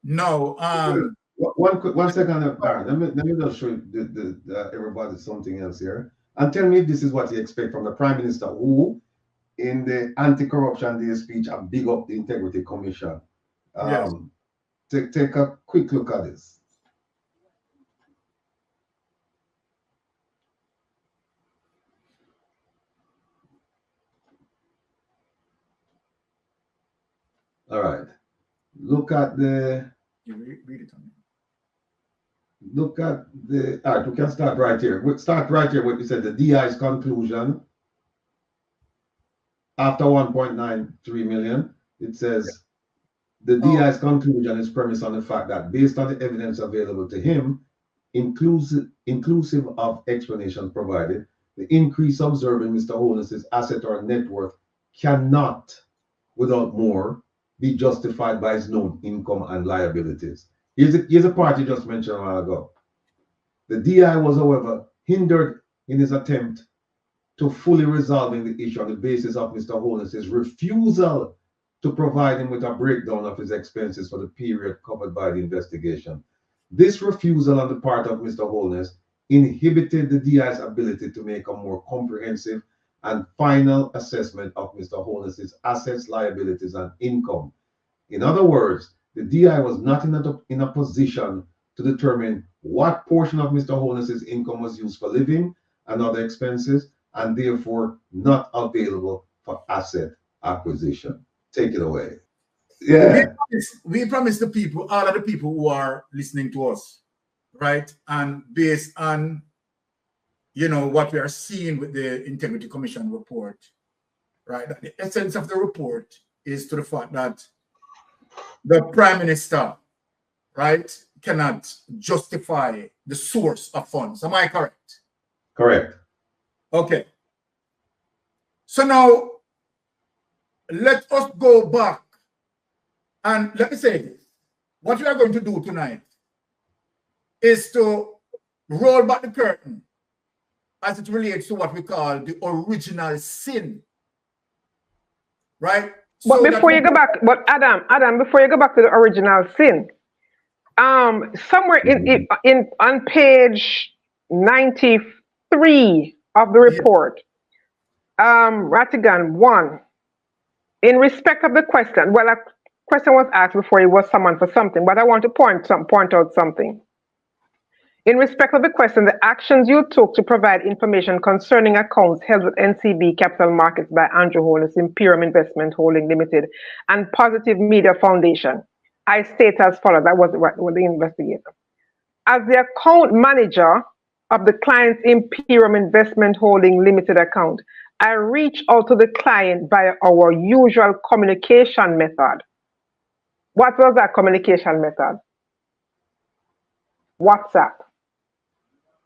No. One second, Aaron. Let me just show everybody something else here. And tell me if this is what you expect from the Prime Minister, who, in the Anti-Corruption Day speech, have big up the Integrity Commission. Yes. Take a quick look at this. All right. Look at the. You read it on me. Look at the. All right, we can start right here. We'll start right here. What you said, the DI's conclusion. After 1.93 million, it says the DI's conclusion is premised on the fact that based on the evidence available to him, inclusive of explanations provided, the increase observed in Mr. Holness's asset or net worth cannot, without more, be justified by his known income and liabilities. Here's a part you just mentioned a while ago. The DI was, however, hindered in his attempt to fully resolving the issue on the basis of Mr. Holness's refusal to provide him with a breakdown of his expenses for the period covered by the investigation. This refusal on the part of Mr. Holness inhibited the DI's ability to make a more comprehensive and final assessment of Mr. Holness's assets, liabilities, and income. In other words, the DI was not in a position to determine what portion of Mr. Holness's income was used for living and other expenses, and therefore not available for asset acquisition. Take it away. Yeah. We promise the people, all of the people who are listening to us, right? And based on, what we are seeing with the Integrity Commission report, right? That the essence of the report is to the fact that the Prime Minister, right, cannot justify the source of funds. Am I correct? Correct. Okay. So now, let us go back and let me say this. What we are going to do tonight is to roll back the curtain as it relates to what we call the original sin. Right? But before you go back, Adam, before you go back to the original sin, somewhere on page 93 of the report, Rattigan 1, in respect of the question, well, a question was asked before he was summoned for something, but I want to point out something. In respect of the question, the actions you took to provide information concerning accounts held with NCB Capital Markets by Andrew Holness, Imperium Investment Holding Limited, and Positive Media Foundation, I state as follows. That was the investigator. As the account manager of the client's Imperium Investment Holding Limited account, I reach out to the client via our usual communication method. What was that communication method? WhatsApp.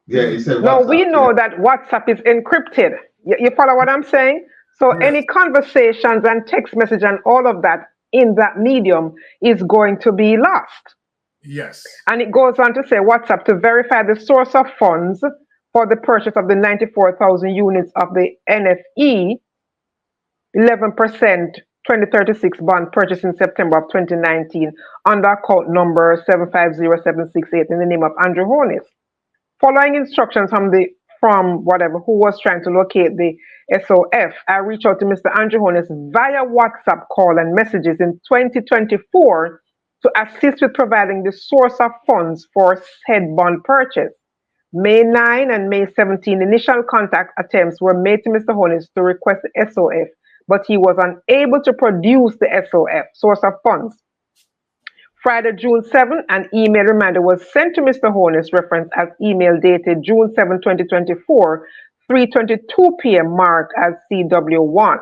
Yeah, he said WhatsApp. Now we know that WhatsApp is encrypted. You follow what I'm saying? So any conversations and text message and all of that in that medium is going to be lost. Yes. And it goes on to say WhatsApp to verify the source of funds for the purchase of the 94,000 units of the NFE 11% 2036 bond purchased in September of 2019 under account number 750,768 in the name of Andrew Holness. Following instructions from whatever who was trying to locate the SOF, I reached out to Mr. Andrew Holness via WhatsApp call and messages in 2024 to assist with providing the source of funds for said bond purchase. May 9 and May 17 initial contact attempts were made to Mr. Holness to request the SOF, but he was unable to produce the SOF, source of funds. Friday, June 7, an email reminder was sent to Mr. Holness, reference as email dated June 7, 2024, 3:22 p.m. marked as CW1.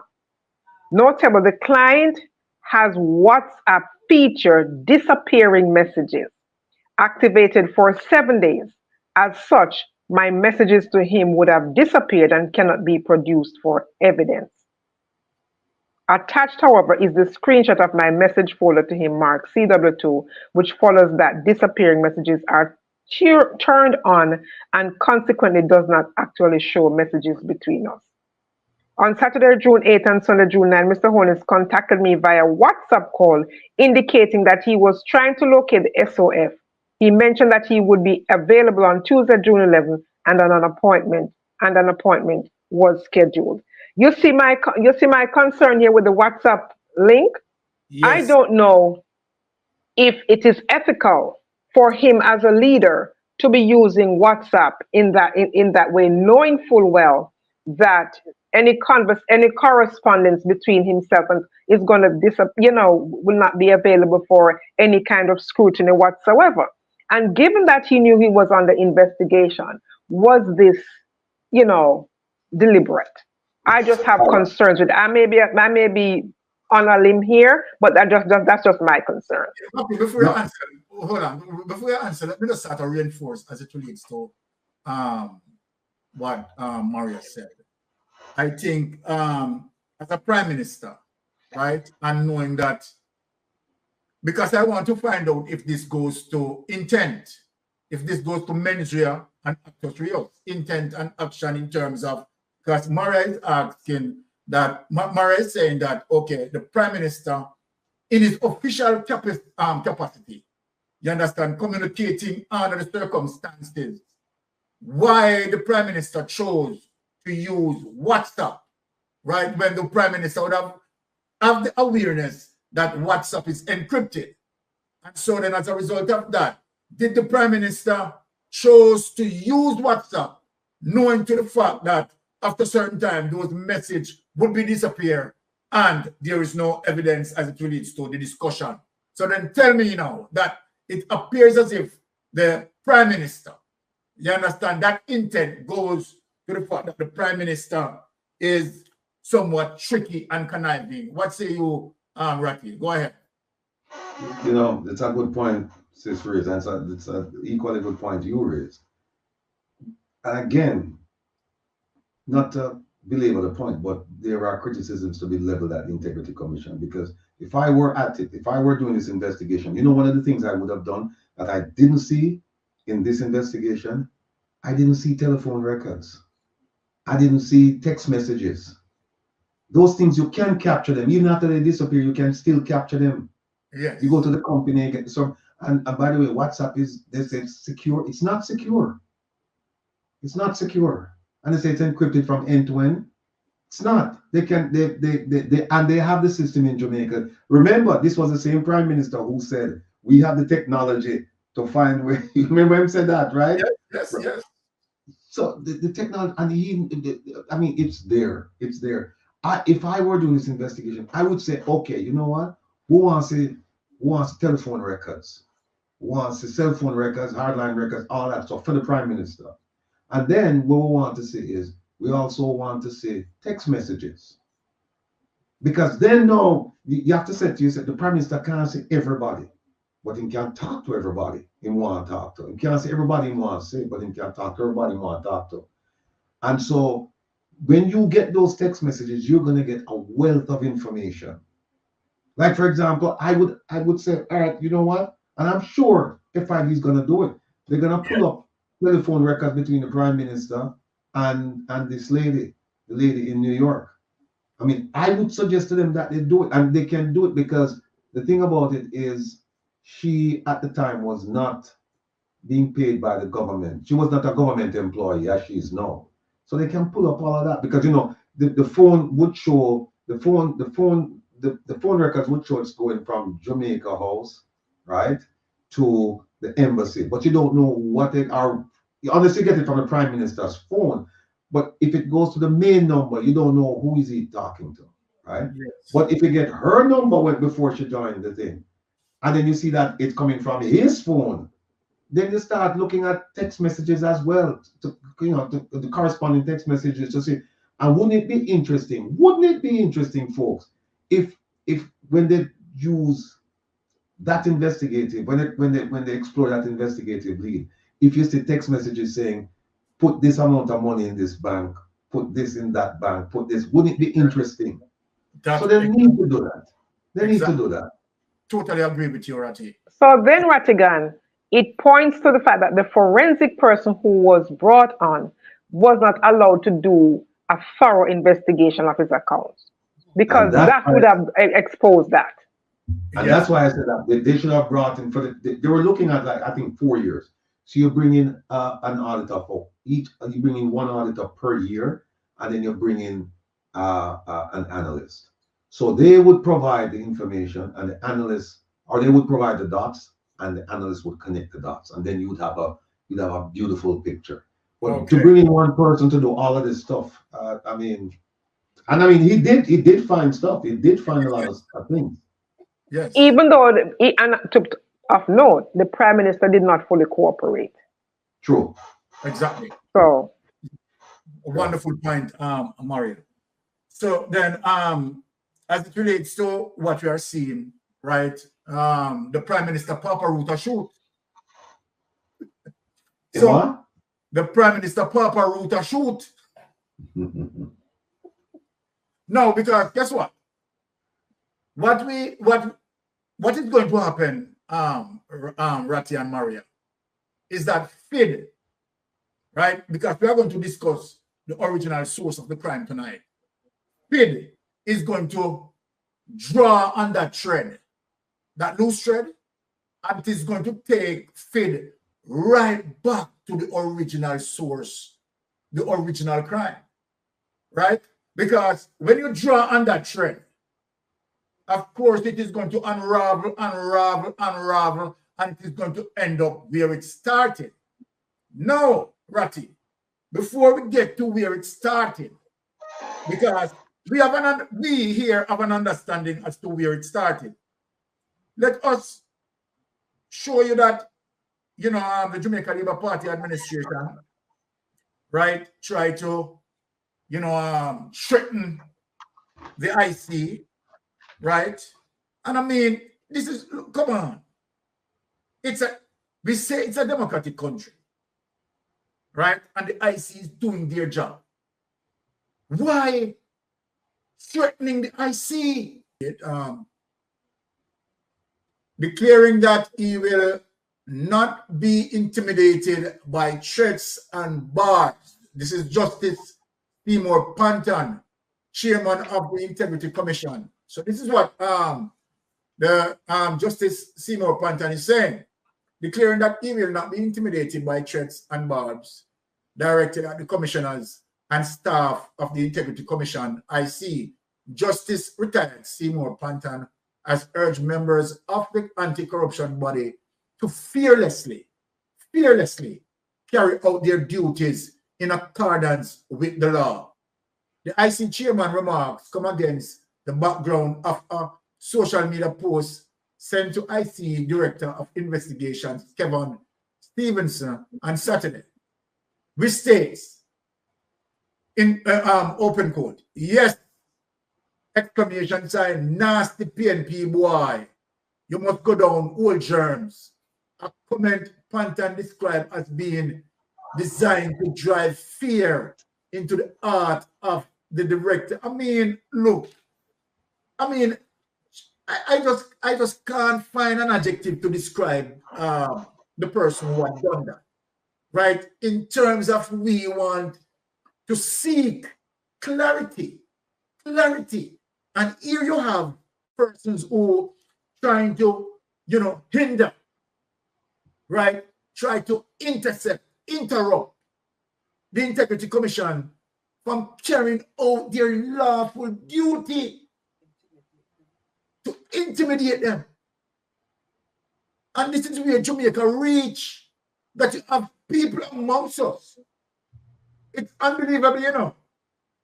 Notable, the client has WhatsApp feature disappearing messages activated for 7 days. As such, my messages to him would have disappeared and cannot be produced for evidence. Attached, however, is the screenshot of my message folder to him marked CW2, which follows that disappearing messages are turned on and consequently does not actually show messages between us. On Saturday, June 8th and Sunday, June 9th, Mr. Holness contacted me via WhatsApp call indicating that he was trying to locate the SOF. He mentioned that he would be available on Tuesday, June 11th, and an appointment was scheduled. You see my concern here with the WhatsApp link? Yes. I don't know if it is ethical for him as a leader to be using WhatsApp in that way, knowing full well that any correspondence between himself and is going to will not be available for any kind of scrutiny whatsoever. And given that he knew he was under investigation, was this, deliberate? I just have concerns with it. I may be on a limb here, but that's just my concern. Okay, before you answer, hold on. Before you answer, let me just start to reinforce as it relates to what Maria said. I think as a prime minister, right, and knowing that, because I want to find out if this goes to intent, if this goes to mens rea and actus reus, intent and action in terms of, because Maria is asking that, Maria is saying that, okay, the prime minister, in his official capacity, you understand, communicating under the circumstances, why the prime minister chose to use WhatsApp, right, when the prime minister would have the awareness that WhatsApp is encrypted. And so then as a result of that, did the prime minister chose to use WhatsApp, knowing to the fact that after a certain time, those messages would be disappear and there is no evidence as it relates to the discussion. So then tell me now that it appears as if the prime minister, you understand, that intent goes to the fact that the prime minister is somewhat tricky and conniving. What say you, Rocky? Go ahead. It's a good point, Sis raised, and it's an equally good point you raised. And again, not to belabor the point, but there are criticisms to be leveled at the Integrity Commission, because if I were at it, if I were doing this investigation, one of the things I would have done that I didn't see in this investigation, I didn't see telephone records. I didn't see text messages. Those things, you can capture them. Even after they disappear, you can still capture them. Yes. You go to the company and get some. And by the way, WhatsApp they say it's secure. It's not secure. It's not secure. And they say it's encrypted from end to end. It's not. They have the system in Jamaica. Remember, this was the same prime minister who said, we have the technology to find where. You remember him said that, right? Yes. So the technology, and it's there. It's there. If I were doing this investigation, I would say, okay, you know what? Who wants telephone records? Who wants the cell phone records, hardline records, all that stuff for the prime minister? And then what we want to see is, we also want to see text messages. Because then now, you have to say to yourself, the prime minister can't see everybody, but he can talk to everybody he want to talk to. He can't see everybody he wants to see, but he can talk to everybody he want to talk to. And so, when you get those text messages, you're going to get a wealth of information. Like, for example, I would say, all right, you know what? And I'm sure FIB is going to do it. They're going to pull up telephone records between the prime minister and this lady, the lady in New York. I would suggest to them that they do it, and they can do it because the thing about it is, she at the time was not being paid by the government. She was not a government employee as she is now. So they can pull up all of that because the phone would show the phone records would show it's going from Jamaica House, right, to the embassy. But you don't know what they are. You honestly get it from the prime minister's phone. But if it goes to the main number, you don't know who is he talking to, right? Yes. But if you get her number before she joined the thing, and then you see that it's coming from his phone, then you start looking at text messages as well, the corresponding text messages to see. And wouldn't it be interesting? Wouldn't it be interesting, folks, if when they use that investigative, when they explore that investigative lead, if you see text messages saying, put this amount of money in this bank, put this in that bank, put this, wouldn't it be interesting? So they need to do that. They need to do that. Totally agree with you, Ratty. So then, Rattigan, it points to the fact that the forensic person who was brought on was not allowed to do a thorough investigation of his accounts, because And that would have exposed that. And that's why I said that they should have brought in they were looking at, like, I think 4 years. So you bring in an auditor for each, you bring in one auditor per year, and then you bring in an analyst. So they would provide the information, and the analyst, or they would provide the dots, and the analyst would connect the dots, and then you'd have a beautiful picture. But to bring in one person to do all of this stuff, I mean, he did find stuff. He did find a lot of things. Yes. Even though, and of note, the Prime Minister did not fully cooperate. True. Exactly. So, a wonderful point, Mario. So then, as it relates to what we are seeing, right? The Prime Minister Papa Ruta shoot. So what? The Prime Minister Papa Ruta shoot. No, because guess what? What is going to happen, Ratty and Maria, is that FID, right? Because we are going to discuss the original source of the crime tonight. FID is going to draw on that thread, that loose thread, and it is going to take FID right back to the original source, the original crime, right? Because when you draw on that thread, of course, it is going to unravel, and it is going to end up where it started. No, Ratty, before we get to where it started, because we here have an understanding as to where it started. Let us show you that, the Jamaica Labour Party administration, right, try to, threaten the IC, right? And I mean, this is, come on. We say it's a democratic country, right? And the IC is doing their job. Why threatening the IC? Declaring that he will not be intimidated by threats and bars. This is Justice Seymour Panton, chairman of the Integrity Commission. So this is what the Justice Seymour Panton is saying, declaring that he will not be intimidated by threats and barbs directed at the commissioners and staff of the Integrity Commission, IC. Justice retired Seymour Panton has urged members of the anti-corruption body to fearlessly carry out their duties in accordance with the law. The IC chairman remarks come against the background of a social media post sent to IC Director of Investigations, Kevin Stevenson, on Saturday, which states in open quote, yes, exclamation sign, nasty PNP boy, you must go down, old germs. A comment Panton described as being designed to drive fear into the heart of the director. I mean, look, I just can't find an adjective to describe the person who has done that, right? In terms of we want to seek clarity. And here you have persons who trying to, hinder, right? Try to interrupt the Integrity Commission from carrying out their lawful duty to intimidate them. And this is where Jamaica reach, that you have people amongst us. It's unbelievable,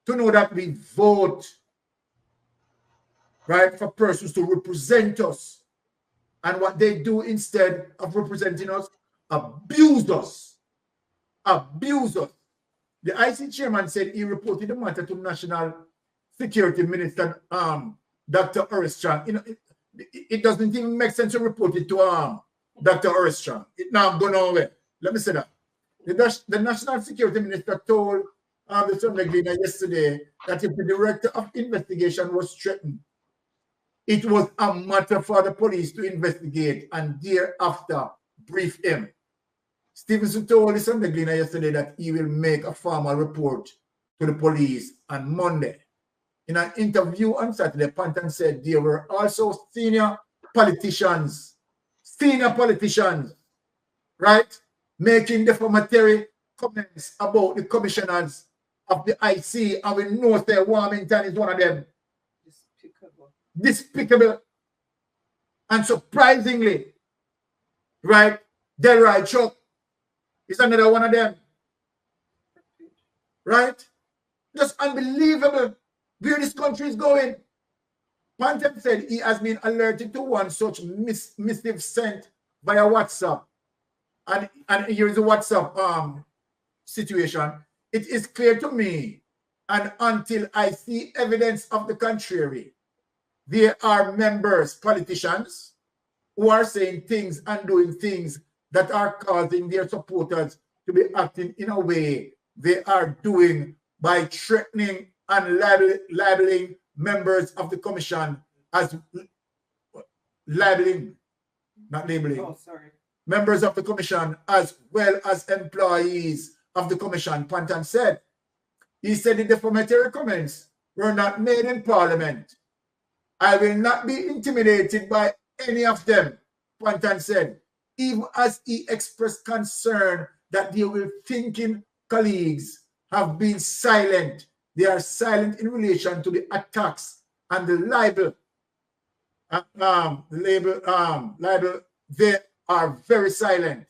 to know that we vote, right, for persons to represent us. And what they do instead of representing us, abuse us. The IC chairman said he reported the matter to National Security Minister, Dr. Armstrong. It doesn't even make sense to report it to Dr. Armstrong. It now gone nowhere. Let me say that. The National Security Minister told the Assembly yesterday that if the Director of Investigation was threatened, it was a matter for the police to investigate and thereafter brief him. Stevenson told the Assembly yesterday that he will make a formal report to the police on Monday. In an interview on Saturday, Panton said there were also senior politicians, right, making defamatory comments about the commissioners of the IC, and we know that Warmington is one of them. Despicable. And surprisingly, right, Delroy Chuck is another one of them. Right? Just unbelievable where this country is going. Panton said he has been alerted to one such missive sent via WhatsApp. And here is the WhatsApp situation. It is clear to me, and until I see evidence of the contrary, there are members, politicians, who are saying things and doing things that are causing their supporters to be acting in a way they are doing by threatening and labeling members of the commission as labeling, not labeling. Oh, sorry. Members of the commission as well as employees of the commission, Panton said. He said the defamatory comments were not made in Parliament. I will not be intimidated by any of them, Panton said, even as he expressed concern that their thinking colleagues have been silent. They are silent in relation to the attacks and the libel. They are very silent.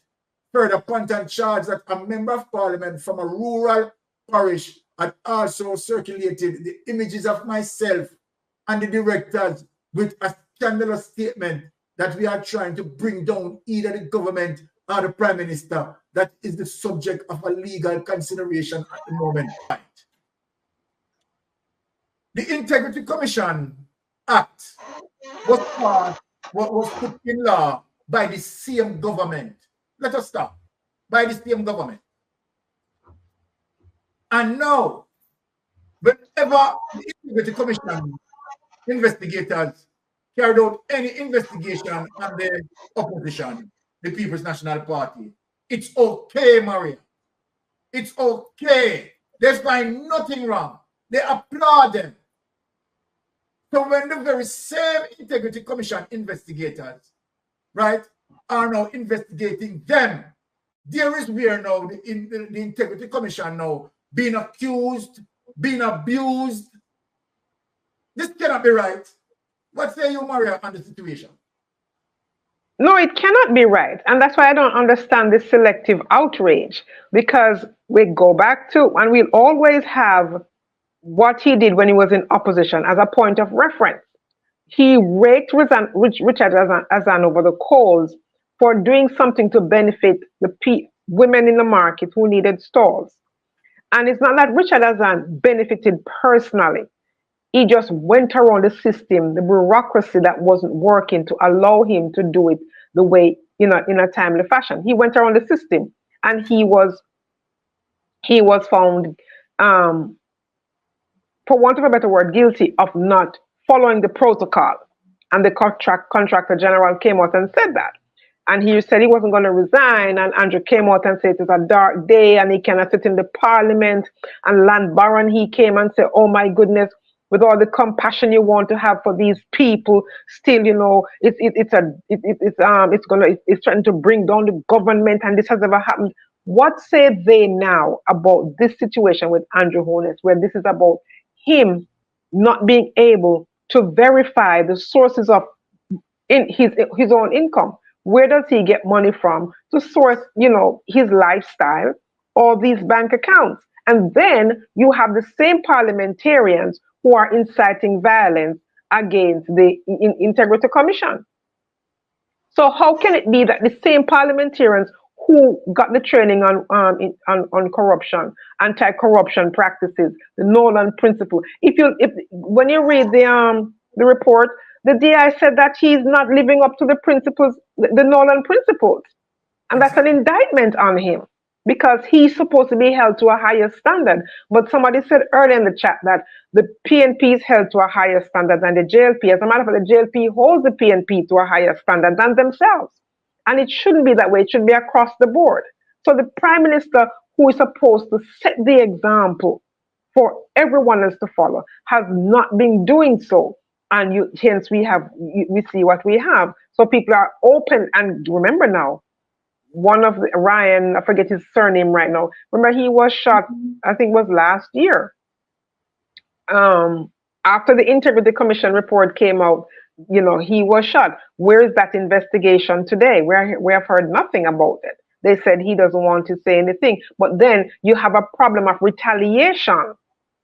Further, Panton charged that a member of Parliament from a rural parish had also circulated the images of myself and the directors with a scandalous statement that we are trying to bring down either the government or the Prime Minister. That is the subject of a legal consideration at the moment. The Integrity Commission Act was put in law by the same government. Let us stop. By the same government. And now, whenever the Integrity Commission investigators carried out any investigation on the opposition, the People's National Party, it's okay, Maria. It's okay. They find nothing wrong. They applaud them. So when the very same Integrity Commission investigators, right, are now investigating them, there is where now the Integrity Commission now being accused, being abused. This cannot be right. What say you, Maria, on the situation? No, it cannot be right. And that's why I don't understand this selective outrage, because we go back to, and we'll always have what he did when he was in opposition as a point of reference. He raked Richard Azan over the coals for doing something to benefit the women in the market who needed stalls. And it's not that Richard Azan benefited personally. He just went around the system, the bureaucracy that wasn't working to allow him to do it the way, in a timely fashion. He went around the system, and he was found, for want of a better word, guilty of not following the protocol. And the contractor general came out and said that. And he said he wasn't going to resign. And Andrew came out and said it was a dark day and he cannot sit in the parliament. And Land Baron, he came and said, oh my goodness, with all the compassion you want to have for these people, still, it's trying to bring down the government, and this has never happened. What say they now about this situation with Andrew Holness, where this is about him not being able to verify the sources of his own income? Where does he get money from to source, his lifestyle or these bank accounts? And then you have the same parliamentarians who are inciting violence against the Integrity Commission. So how can it be that the same parliamentarians who got the training on corruption, anti-corruption practices, the Nolan principle, when you read the report, the DI said that he's not living up to the principles, the Nolan principles, and that's an indictment on him, because he's supposed to be held to a higher standard. But somebody said earlier in the chat that the PNP is held to a higher standard than the JLP. As a matter of fact, the JLP holds the PNP to a higher standard than themselves. And it shouldn't be that way. It should be across the board. So the Prime Minister, who is supposed to set the example for everyone else to follow, has not been doing so. And hence we see what we have. So people are open. And remember now, one of Ryan, I forget his surname right now. Remember, he was shot, I think it was last year. After the Integrity Commission report came out, he was shot. Where is that investigation today? We have heard nothing about it. They said he doesn't want to say anything. But then you have a problem of retaliation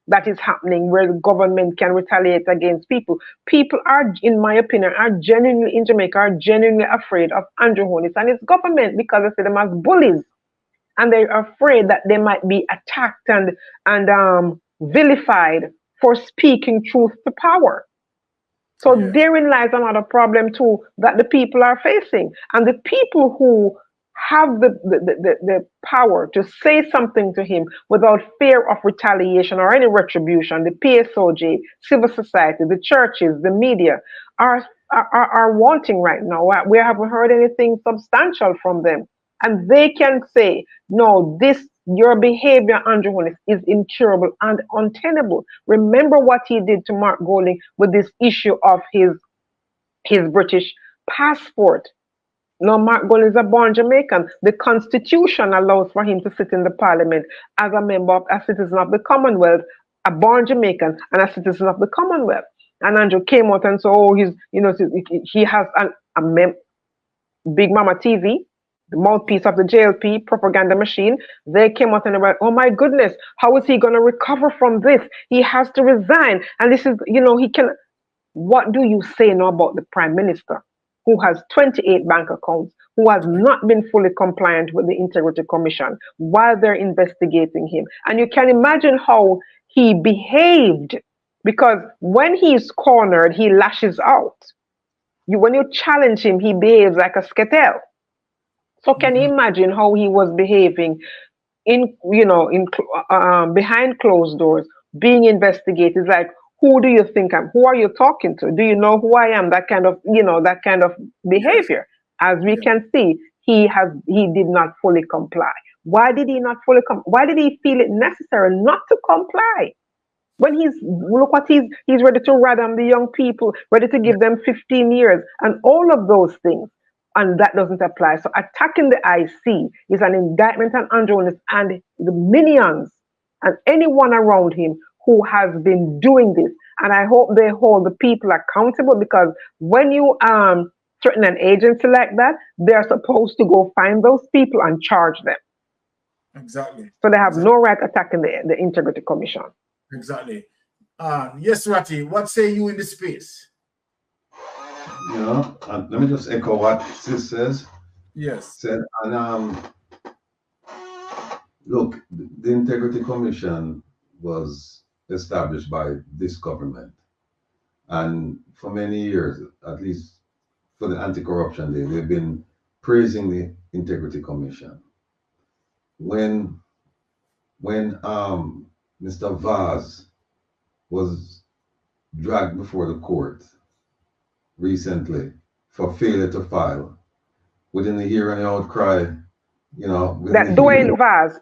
that is happening where the government can retaliate against people. People are, in my opinion, in Jamaica, are genuinely afraid of Andrew Holness and his government because they see them as bullies. And they're afraid that they might be attacked and vilified for speaking truth to power. So therein lies another problem too that the people are facing. And the people who have the power to say something to him without fear of retaliation or any retribution, the PSOJ, civil society, the churches, the media, are wanting right now. We haven't heard anything substantial from them. And they can say, no, your behavior, Andrew Holness, is incurable and untenable. Remember what he did to Mark Golding with this issue of his British passport. No, Mark Golding is a born Jamaican. The Constitution allows for him to sit in the Parliament as a citizen of the Commonwealth, a born Jamaican and a citizen of the Commonwealth. And Andrew came out and said, oh, he has a Big Mama TV, the mouthpiece of the JLP propaganda machine. They came out and they were, oh my goodness, how is he going to recover from this? He has to resign. And this is, he can. What do you say now about the Prime Minister, who has 28 bank accounts, who has not been fully compliant with the Integrity Commission while they're investigating him? And you can imagine how he behaved, because when he's cornered, he lashes out. When you challenge him, he behaves like a sketel. So can you imagine how he was behaving behind closed doors, being investigated? Like, who do you think who are you talking to? Do you know who I am? That kind of behavior. As we can see, he did not fully comply. Why did he not fully why did he feel it necessary not to comply? When he's ready to ram the young people, ready to give them 15 years and all of those things. And that doesn't apply. So attacking the IC is an indictment on Andrew Holness and the minions and anyone around him who has been doing this. And I hope they hold the people accountable, because when you threaten an agency like that, they're supposed to go find those people and charge them. Exactly. So they have no right attacking the Integrity Commission. Exactly. Yes, Ratty, what say you in this space? Let me just echo what Sis says. Yes. And look, the Integrity Commission was established by this government, and for many years, at least for the Anti-Corruption Day, they've been praising the Integrity Commission. When Mr. Vaz was dragged before the court recently for failure to file, within the hearing and outcry, that Dwayne Vaz,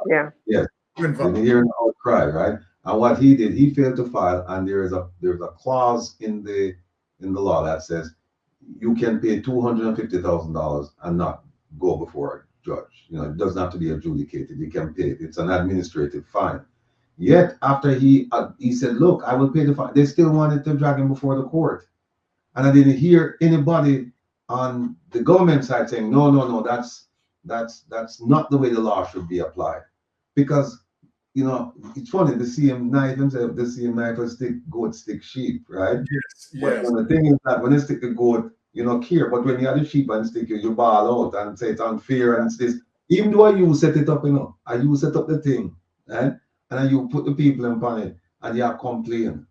yeah. Yes, in the hearing and outcry, right? And what he did, he failed to file, and there's a clause in the law that says you can pay $250,000 and not go before a judge. It doesn't have to be adjudicated. You can pay it. It's an administrative fine. Yet after he said, look, I will pay the fine, they still wanted to drag him before the court. And I didn't hear anybody on the government side saying, no, that's not the way the law should be applied. Because, it's funny, the CM knife himself, the CM knife will stick goat, stick sheep, right? Yes. But the thing is that when they stick the goat, you don't care. But when you have the sheep and stick you ball out and say it's unfair and it's this. Even though you set it up, you set up the thing, right? And then you put the people in panic and you are complaining.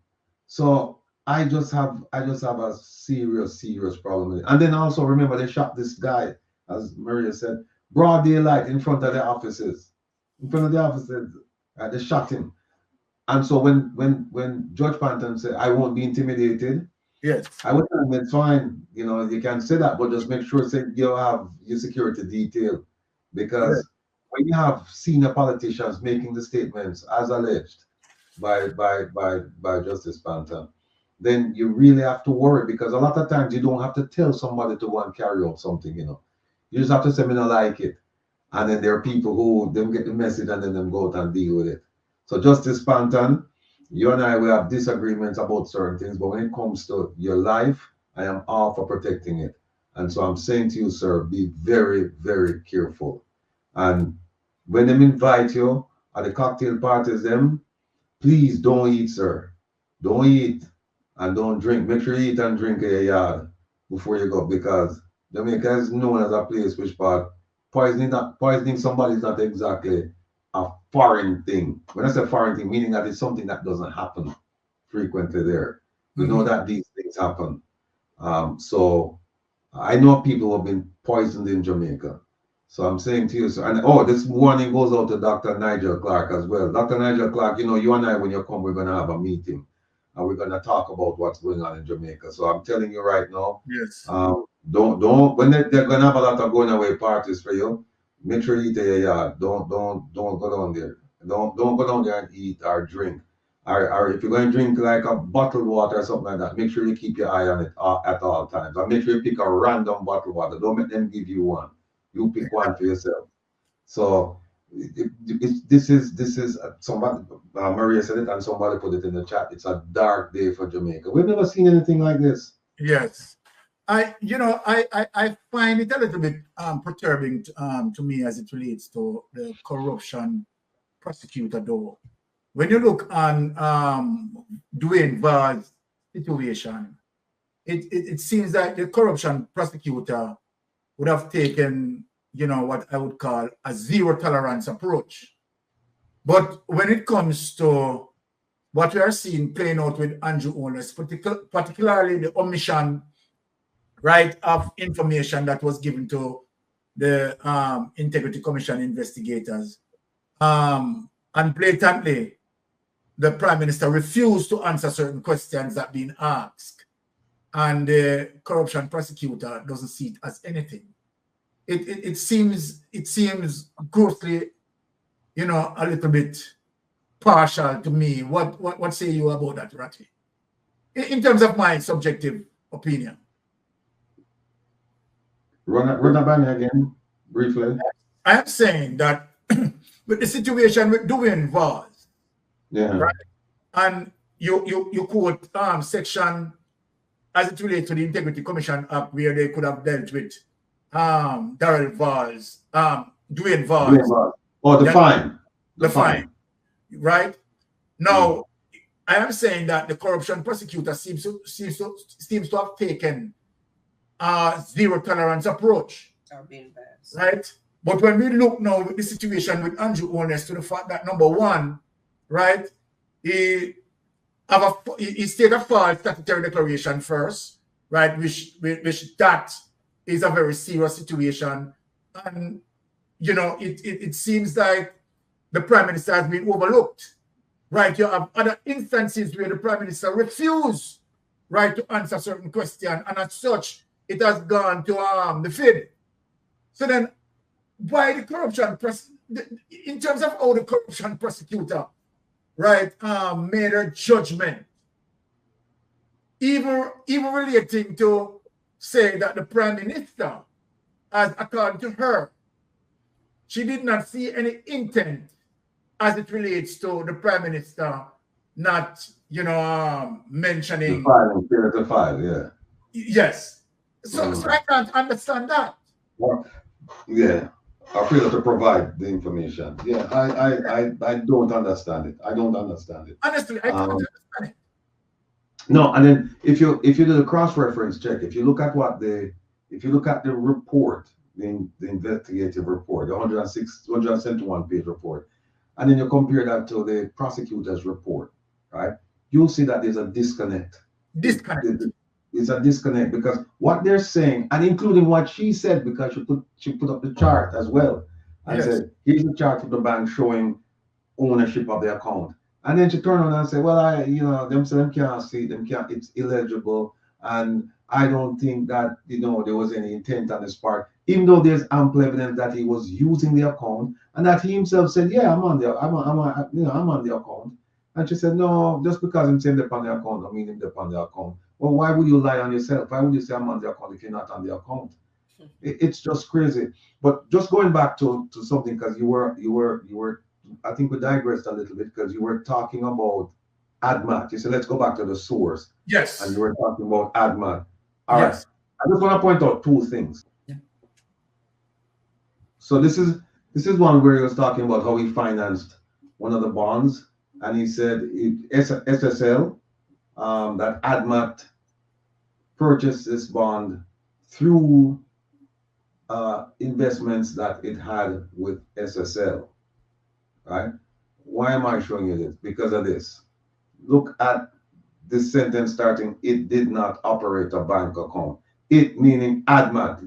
So I just have a serious problem with it. And then also remember, they shot this guy, as Maria said, broad daylight in front of the offices. They shot him. And so when Judge Panton said, I won't be intimidated, yes, I would tell him it's fine. You can say that, but just make sure you have your security detail. Because when you have senior politicians making the statements as alleged by Justice Panta, then you really have to worry, because a lot of times you don't have to tell somebody to go and carry out something, you know. You just have to say, "Me not like it." And then there are people who them get the message and then them go out and deal with it. So Justice Panton, you and I will have disagreements about certain things, but when it comes to your life, I am all for protecting it. And so I'm saying to you, sir, be very, very careful. And when them invite you at the cocktail parties, them, please don't eat, sir. Don't eat and don't drink. Make sure you eat and drink in your yard before you go, because Jamaica is known as a place which part poisoning somebody is not exactly a foreign thing. When I say foreign thing, meaning that it's something that doesn't happen frequently there. We know that these things happen. So I know people who have been poisoned in Jamaica. So I'm saying to you, sir, and this warning goes out to Dr. Nigel Clark as well. Dr. Nigel Clark, you know, you and I, when you come, we're going to have a meeting and we're going to talk about what's going on in Jamaica. So I'm telling you right now, yes, don't when they're going to have a lot of going away parties for you, make sure you eat in your yard. Don't go down there. Don't go down there and eat or drink. Or if you're going to drink like a bottled water or something like that, make sure you keep your eye on it at all times. And make sure you pick a random bottled water. Don't make them give you one. You pick one for yourself. So this is somebody, Maria said it and somebody put it in the chat. It's a dark day for Jamaica. We've never seen anything like this. yes. I find it a little bit perturbing to me as it relates to the corruption prosecutor, though. When you look on Dwayne Vard's situation, it seems that the corruption prosecutor would have taken, you know, what I would call a zero tolerance approach. But when it comes to what we are seeing playing out with Andrew Holness, particularly the omission, right, of information that was given to the Integrity Commission investigators, and blatantly, the Prime Minister refused to answer certain questions that been asked, and the corruption prosecutor doesn't see it as anything. It seems grossly, you know, a little bit partial to me. What say you about that, Ratty? In terms of my subjective opinion. Run that by me again, briefly. I am saying that with the situation with Dwayne Vard, yeah, right, and you quote section as it relates to the Integrity Commission Act, where they could have dealt with Darrell Vard's, Dwayne Vard. Oh, the fine. The fine. Right? Now, I am saying that the corruption prosecutor seems to have taken a zero tolerance approach. Right? But when we look now with the situation with Andrew Holness, to the fact that, number one, right, he stated a false statutory declaration first, right, which that is a very serious situation. And, you know, it seems like the Prime Minister has been overlooked, right? You have other instances where the Prime Minister refused, right, to answer certain questions, and as such, it has gone to the FID. So then, why the corruption, in terms of how the corruption prosecutor, right, made a judgment, even relating to say that the Prime Minister, as according to her, she did not see any intent as it relates to the Prime Minister not, you know, mentioning the file, yeah. Yes. So I can't understand that. Well, yeah. I fail to provide the information. Yeah, I don't understand it. I don't understand it. Honestly, I can't understand it. No, and then if you do the cross-reference check, if you look at the report, the investigative report, the 171 page report, and then you compare that to the prosecutor's report, right? You'll see that there's a disconnect. It's a disconnect, because what they're saying, and including what she said, because she put up the chart as well, and said, here's the chart of the bank showing ownership of the account. And then she turned around and said, well, them can't see it, it's illegible, and I don't think that, you know, there was any intent on his part, even though there's ample evidence that he was using the account and that he himself said, yeah, I'm on the account. And she said, no, just because I'm saying on the account, I mean him on the account. Well, why would you lie on yourself? Why would you say I'm on the account if you're not on the account? It's just crazy. But just going back to something, because you were, I think we digressed a little bit because you were talking about ADMAT. You said, let's go back to the source. Yes. And you were talking about ADMAT. All yes. right. I just want to point out two things. Yeah. So this is one where he was talking about how he financed one of the bonds, and he said SSL, that ADMAT purchased this bond through investments that it had with SSL. Right? Why am I showing you this? Because of this. Look at this sentence starting, it did not operate a bank account. It meaning ADMAT.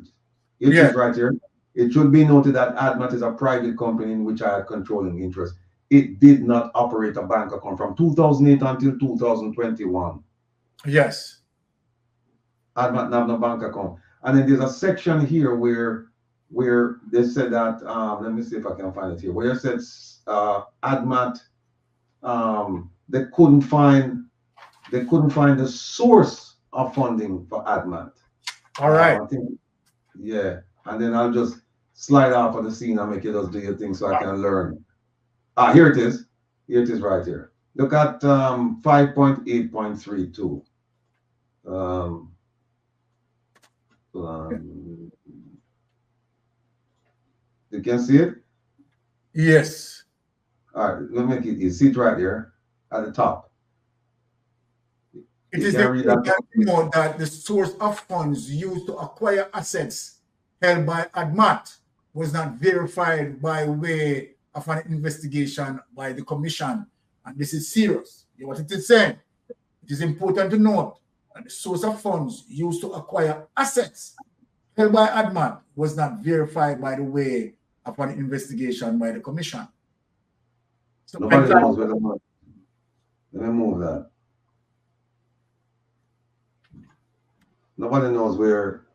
It is right here. It should be noted that ADMAT is a private company in which I had controlling interest. It did not operate a bank account from 2008 until 2021. Yes. ADMAT have no bank account. And then there's a section here where they said that, let me see if I can find it here, where it says ADMAT, they couldn't find the source of funding for ADMAT. All right. Yeah. And then I'll just slide off of the scene and make you just do your thing so I can learn. Here it is. Here it is right here. Look at 5.8.32. You can see it? Yes. All right, let me make it easy. See it right there at the top. It is important to note that the source of funds used to acquire assets held by ADMAT was not verified by way of an investigation by the commission. And this is serious. You know what it is saying? It is important to note that the source of funds used to acquire assets held by ADMAT was not verified by the way of an investigation by the commission. So nobody knows where the money. Let me move that. Nobody knows where.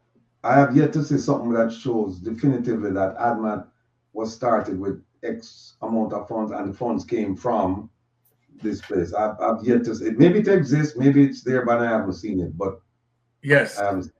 I have yet to see something that shows definitively that ADMAT was started with X amount of funds and the funds came from this place. I've yet to see it. Maybe it exists, maybe it's there, but I haven't seen it. But yes, I haven't.